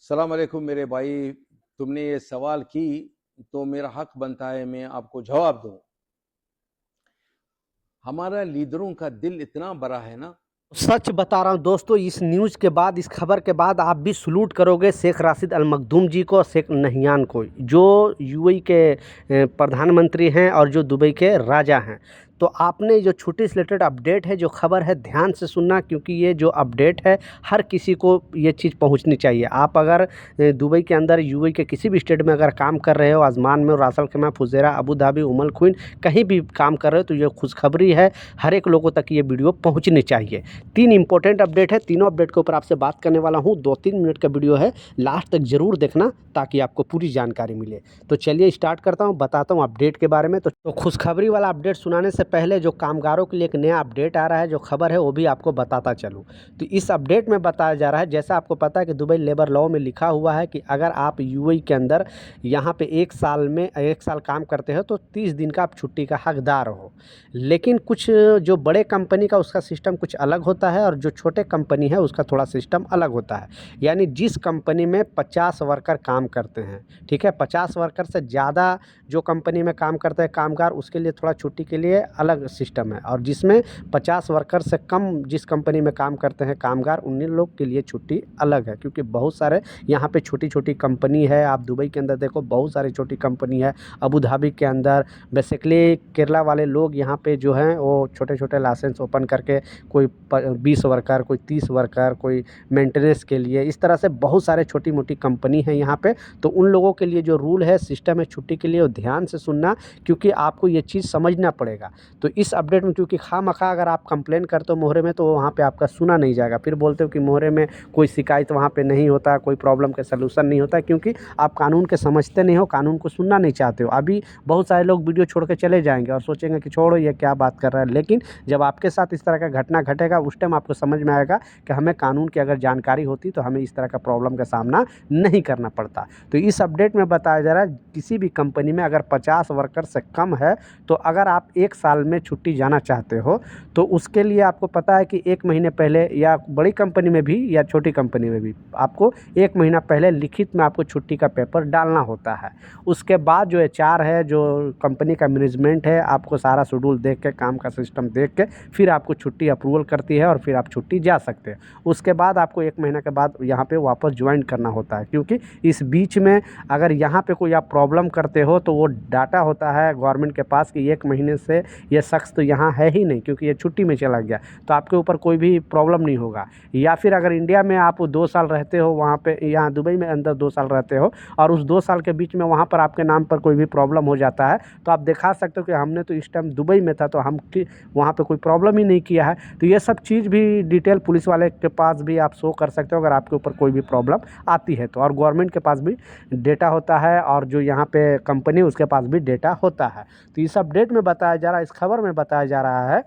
सलाम अलैकुम मेरे भाई। तुमने ये सवाल की तो मेरा हक बनता है मैं आपको जवाब दूं। हमारा लीडरों का दिल इतना बड़ा है ना। सच बता रहा हूँ दोस्तों, इस न्यूज़ के बाद, इस खबर के बाद आप भी सलूट करोगे शेख राशिद अल मखदूम जी को और शेख नहियान को, जो यूएई के प्रधानमंत्री हैं और जो दुबई के राजा हैं। तो आपने जो छुट्टी से रिलेटेड अपडेट है, जो खबर है, ध्यान से सुनना, क्योंकि ये जो अपडेट है हर किसी को ये चीज़ पहुंचनी चाहिए। आप अगर दुबई के अंदर यूएई के किसी भी स्टेट में अगर काम कर रहे हो, आजमान में, रास अल खैमा, फुजेरा, अबू धाबी, उमल क्वीन, कहीं भी काम कर रहे हो, तो ये खुशखबरी है, हर एक लोगों तक ये वीडियो पहुँचनी चाहिए। 3 इंपॉर्टेंट अपडेट है, तीनों अपडेट के ऊपर आपसे बात करने वाला हूँ। 2-3 मिनट का वीडियो है, लास्ट तक ज़रूर देखना ताकि आपको पूरी जानकारी मिले। तो चलिए स्टार्ट करता हूँ, बताता हूँ अपडेट के बारे में। तो खुशखबरी वाला अपडेट सुनाने से पहले जो कामगारों के लिए एक नया अपडेट आ रहा है, जो खबर है, वो भी आपको बताता चलूँ। तो इस अपडेट में बताया जा रहा है, जैसा आपको पता है कि दुबई लेबर लॉ में लिखा हुआ है कि अगर आप यूएई के अंदर यहाँ पे 1 साल काम करते हो तो 30 दिन का आप छुट्टी का हकदार हो। लेकिन कुछ जो बड़े कंपनी का उसका सिस्टम कुछ अलग होता है और जो छोटे कंपनी है उसका थोड़ा सिस्टम अलग होता है। यानी जिस कंपनी में 50 वर्कर काम करते हैं, ठीक है, 50 वर्कर से ज़्यादा जो कंपनी में काम करते हैं कामगार, उसके लिए थोड़ा छुट्टी के लिए अलग सिस्टम है। और जिसमें 50 वर्कर से कम जिस कंपनी में काम करते हैं कामगार, उन्हीं लोग के लिए छुट्टी अलग है। क्योंकि बहुत सारे यहाँ पे छोटी छोटी कंपनी है। आप दुबई के अंदर देखो, बहुत सारी छोटी कंपनी है। अबू धाबी के अंदर बेसिकली केरला वाले लोग यहाँ पे जो हैं वो छोटे छोटे लाइसेंस ओपन करके, कोई 20 वर्कर, कोई 30 वर्कर, कोई मेंटेनेंस के लिए, इस तरह से बहुत सारे छोटी मोटी कंपनी है यहाँ पे। तो उन लोगों के लिए जो रूल है, सिस्टम है छुट्टी के लिए, वो ध्यान से सुनना, क्योंकि आपको ये चीज़ समझना पड़ेगा। तो इस अपडेट में, क्योंकि खामखा अगर आप कंप्लेन करते हो मोहरे में, तो वहाँ पे आपका सुना नहीं जाएगा। फिर बोलते हो कि मोहरे में कोई शिकायत वहाँ पे नहीं होता, कोई प्रॉब्लम का सलूशन नहीं होता, क्योंकि आप कानून के समझते नहीं हो, कानून को सुनना नहीं चाहते हो। अभी बहुत सारे लोग वीडियो छोड़ के चले जाएंगे और सोचेंगे कि छोड़ो, ये क्या बात कर रहा है। लेकिन जब आपके साथ इस तरह का घटना घटेगा, उस टाइम आपको समझ में आएगा कि हमें कानून की अगर जानकारी होती तो हमें इस तरह का प्रॉब्लम का सामना नहीं करना पड़ता। तो इस अपडेट में बताया जा रहा है, किसी भी कंपनी में अगर 50 वर्कर से कम है, तो अगर आप 1 साल में छुट्टी जाना चाहते हो, तो उसके लिए आपको पता है कि 1 महीने पहले, या बड़ी कंपनी में भी या छोटी कंपनी में भी, आपको 1 महीना पहले लिखित में आपको छुट्टी का पेपर डालना होता है। उसके बाद जो एचआर है, जो कंपनी का मैनेजमेंट है, आपको सारा शेड्यूल देख के, काम का सिस्टम देख के, फिर आपको छुट्टी अप्रूवल करती है और फिर आप छुट्टी जा सकते हैं। उसके बाद आपको 1 महीने के बाद यहाँ पे वापस ज्वाइन करना होता है, क्योंकि इस बीच में अगर यहाँ पे कोई आप प्रॉब्लम करते हो तो वो डाटा होता है गवर्नमेंट के पास कि 1 महीने से ये शख्स तो यहाँ है ही नहीं, क्योंकि ये छुट्टी में चला गया, तो आपके ऊपर कोई भी प्रॉब्लम नहीं होगा। या फिर अगर इंडिया में आप 2 साल रहते हो, वहाँ पे, यहाँ दुबई में अंदर 2 साल रहते हो, और उस 2 साल के बीच में वहाँ पर आपके नाम पर कोई भी प्रॉब्लम हो जाता है, तो आप दिखा सकते हो कि हमने तो इस टाइम दुबई में था, तो हम वहाँ पे कोई प्रॉब्लम ही नहीं किया है। तो ये सब चीज़ भी डिटेल पुलिस वाले के पास भी आप शो कर सकते हो अगर आपके ऊपर कोई भी प्रॉब्लम आती है तो। और गवर्नमेंट के पास भी डेटा होता है, और जो यहाँ पे कंपनी उसके पास भी डेटा होता है। तो इस अपडेट में बताया जा रहा है, इस खबर में बताया जा रहा है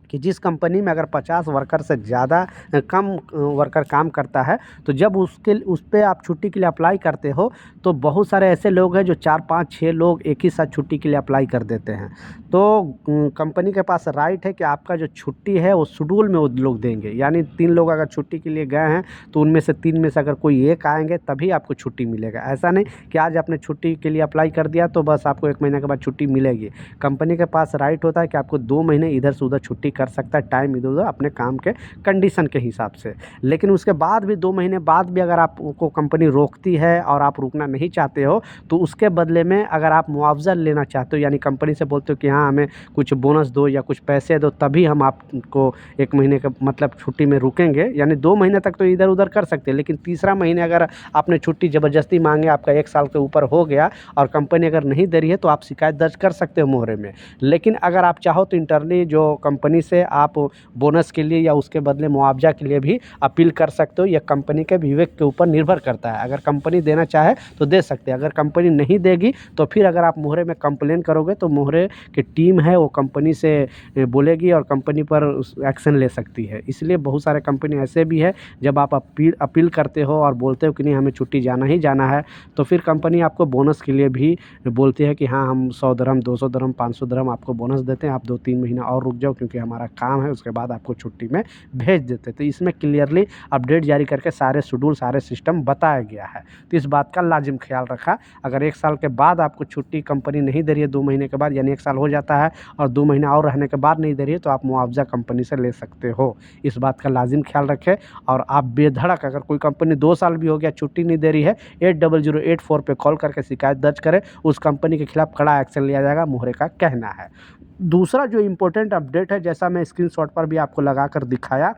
कि जिस कंपनी में अगर 50 वर्कर से ज़्यादा कम वर्कर काम करता है, तो जब उस पे आप छुट्टी के लिए अप्लाई करते हो, तो बहुत सारे ऐसे लोग हैं जो 4, 5, 6 लोग एक ही साथ छुट्टी के लिए अप्लाई कर देते हैं। तो कंपनी के पास राइट है कि आपका जो छुट्टी है वो शेड्यूल में वो लोग देंगे। यानी 3 लोग अगर छुट्टी के लिए गए हैं, तो उनमें से 3 में से अगर कोई एक आएंगे तभी आपको छुट्टी मिलेगा। ऐसा नहीं कि आज आपने छुट्टी के लिए अप्लाई कर दिया तो बस आपको 1 महीने के बाद छुट्टी मिलेगी। कंपनी के पास राइट होता है कि आपको 2 महीने इधर से उधर छुट्टी कर सकता है, टाइम इधर उधर अपने काम के कंडीशन के हिसाब से। लेकिन उसके बाद भी 2 महीने बाद भी अगर आपको कंपनी रोकती है और आप रुकना नहीं चाहते हो, तो उसके बदले में अगर आप मुआवजा लेना चाहते हो, यानी कंपनी से बोलते हो कि हाँ हमें कुछ बोनस दो या कुछ पैसे दो, तभी हम आपको 1 महीने का मतलब छुट्टी में रुकेंगे। यानी 2 महीने तक तो इधर उधर कर सकते हैं, लेकिन तीसरा महीने अगर आपने छुट्टी ज़बरदस्ती मांगे, आपका 1 साल के ऊपर हो गया और कंपनी अगर नहीं दे रही है, तो आप शिकायत दर्ज कर सकते हो मोहरे में। लेकिन अगर आप चाहो तो इंटरनली जो कंपनी से आप बोनस के लिए या उसके बदले मुआवजा के लिए भी अपील कर सकते हो। यह कंपनी के विवेक के ऊपर निर्भर करता है। अगर कंपनी देना चाहे तो दे सकते हैं, अगर कंपनी नहीं देगी तो फिर अगर आप मोहरे में कंप्लेन करोगे तो मोहरे की टीम है वो कंपनी से बोलेगी और कंपनी पर एक्शन ले सकती है। इसलिए बहुत सारे कंपनी ऐसे भी है, जब आप अपील करते हो और बोलते हो कि नहीं हमें छुट्टी जाना ही जाना है, तो फिर कंपनी आपको बोनस के लिए भी बोलती है कि हाँ हम 100 दिरहम, 200 दिरहम, 500 दिरहम आपको बोनस देते हैं, आप 2-3 महीना और रुक जाओ, क्योंकि हमारा हमारा काम है, उसके बाद आपको छुट्टी में भेज देते। तो इसमें क्लियरली अपडेट जारी करके सारे शेड्यूल, सारे सिस्टम बताया गया है। तो इस बात का लाजिम ख्याल रखा। अगर 1 साल के बाद आपको छुट्टी कंपनी नहीं दे रही है 2 महीने के बाद, यानी 1 साल हो जाता है और 2 महीने और रहने के बाद नहीं दे रही है, तो आप मुआवजा कंपनी से ले सकते हो। इस बात का लाजिम ख्याल रखें। और आप बेधड़क, अगर कोई कंपनी 2 साल भी हो गया छुट्टी नहीं दे रही है, 8008 पे कॉल करके शिकायत दर्ज करें। उस कंपनी के खिलाफ कड़ा एक्शन लिया जाएगा, मोहरे का कहना है। दूसरा जो इम्पोर्टेंट अपडेट है, जैसा मैं स्क्रीनशॉट पर भी आपको लगा कर दिखाया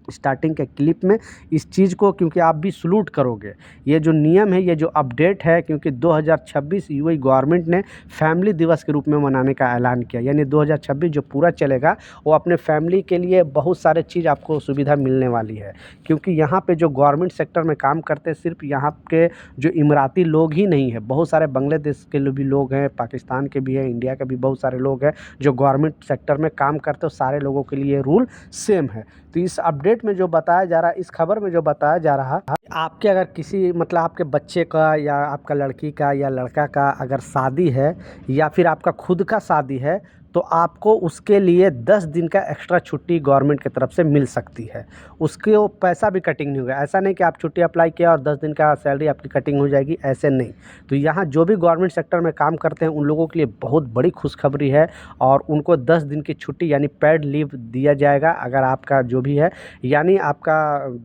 स्टार्टिंग के क्लिप में, इस चीज़ को क्योंकि आप भी सलूट करोगे। ये जो नियम है, ये जो अपडेट है, क्योंकि 2026 यूएई गवर्नमेंट ने फैमिली दिवस के रूप में मनाने का ऐलान किया। यानी 2026 जो पूरा चलेगा वो अपने फैमिली के लिए बहुत सारे चीज़ आपको सुविधा मिलने वाली है। क्योंकि यहाँ पे जो गवर्नमेंट सेक्टर में काम करते हैं, सिर्फ यहाँ के जो इमराती लोग ही नहीं है, बहुत सारे बांग्लादेश के भी लोग हैं, पाकिस्तान के भी हैं, इंडिया के भी बहुत सारे लोग हैं जो गवर्नमेंट सेक्टर में काम करते हैं। सारे लोगों के लिए रूल सेम है। तो इस अपडेट में जो बताया जा रहा है, इस खबर में जो बताया जा रहा है, आपके अगर किसी मतलब आपके बच्चे का या आपका लड़की का या लड़का का अगर शादी है या फिर आपका खुद का शादी है, तो आपको उसके लिए 10 दिन का एक्स्ट्रा छुट्टी गवर्नमेंट की तरफ से मिल सकती है। उसके वो पैसा भी कटिंग नहीं होगा। ऐसा नहीं कि आप छुट्टी अप्लाई किया और 10 दिन का सैलरी आपकी कटिंग हो जाएगी, ऐसे नहीं। तो यहाँ जो भी गवर्नमेंट सेक्टर में काम करते हैं उन लोगों के लिए बहुत बड़ी खुशखबरी है और उनको 10 दिन की छुट्टी यानी पेड लीव दिया जाएगा। अगर आपका जो भी है, यानी आपका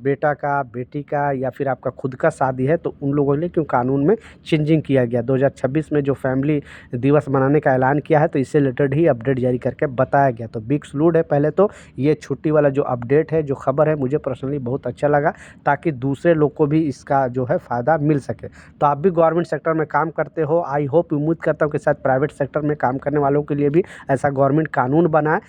बेटा का, बेटी का या फिर आपका खुद का शादी है, तो उन लोगों के लिए क्यों कानून में चेंजिंग किया गया। 2026 में जो फैमिली दिवस मनाने का ऐलान किया है, तो इससे रिलेटेड ही अपडेट जारी करके बताया गया। तो बिग सलूट है। पहले तो ये छुट्टी वाला जो अपडेट है, जो खबर है, मुझे पर्सनली बहुत अच्छा लगा, ताकि दूसरे लोग को भी इसका जो है फ़ायदा मिल सके। तो आप भी गवर्नमेंट सेक्टर में काम करते हो, आई होप, उम्मीद करता हूँ कि शायद प्राइवेट सेक्टर में काम करने वालों के लिए भी ऐसा गवर्नमेंट कानून बनाए,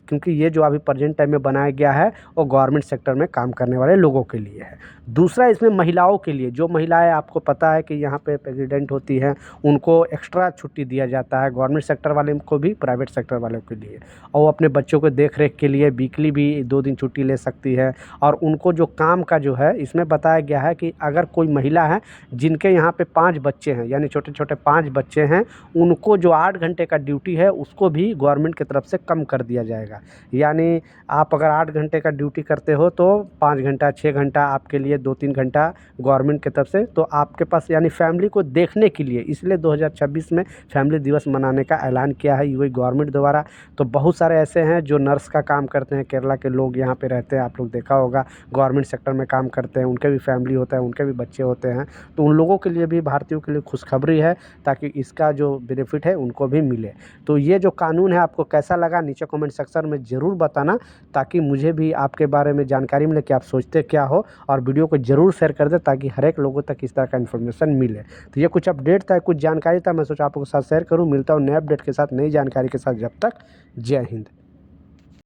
क्योंकि ये जो अभी प्रेजेंट टाइम में बनाया गया है वो गवर्नमेंट सेक्टर में काम करने वाले लोगों के लिए है। दूसरा इसमें महिलाओं के लिए, जो महिलाएं आपको पता है कि यहाँ पे प्रेसिडेंट होती हैं, उनको एक्स्ट्रा छुट्टी दिया जाता है, गवर्नमेंट सेक्टर वाले को भी, प्राइवेट सेक्टर वालों के लिए। और वो अपने बच्चों को देख रेख के लिए वीकली भी 2 दिन छुट्टी ले सकती है। और उनको जो काम का जो है, इसमें बताया गया है कि अगर कोई महिला है जिनके यहाँ पे 5 बच्चे हैं, यानी छोटे छोटे 5 बच्चे हैं, उनको जो 8 घंटे का ड्यूटी है उसको भी गवर्नमेंट की तरफ से कम कर दिया जाएगा। यानी आप अगर 8 घंटे का ड्यूटी करते हो तो 5 घंटा, 6 घंटा आपके लिए 2-3 घंटा गवर्नमेंट की तरफ से, तो आपके पास यानी फैमिली को देखने के लिए, इसलिए 2026 में फैमिली दिवस मनाने का ऐलान किया है यूएई गवर्नमेंट द्वारा। तो बहुत सारे ऐसे हैं जो नर्स का काम करते हैं, केरला के लोग यहाँ पे रहते हैं, आप लोग देखा होगा, गवर्नमेंट सेक्टर में काम करते हैं, उनके भी फैमिली होता है, उनके भी बच्चे होते हैं। तो उन लोगों के लिए भी, भारतीयों के लिए खुशखबरी है, ताकि इसका जो बेनिफिट है उनको भी मिले। तो ये जो कानून है आपको कैसा लगा, नीचे कमेंट सेक्शन में ज़रूर बताना, ताकि मुझे भी आपके बारे में जानकारी मिले कि आप सोचते क्या हो। और वीडियो को ज़रूर शेयर कर दें ताकि हर एक लोगों तक इस तरह का इन्फॉर्मेशन मिले। तो ये कुछ अपडेट था, कुछ जानकारी था, मैं सोचा आप लोगों के साथ शेयर करूं। मिलता हूं नए अपडेट के साथ, नई जानकारी के साथ। जब तक, जय हिंद।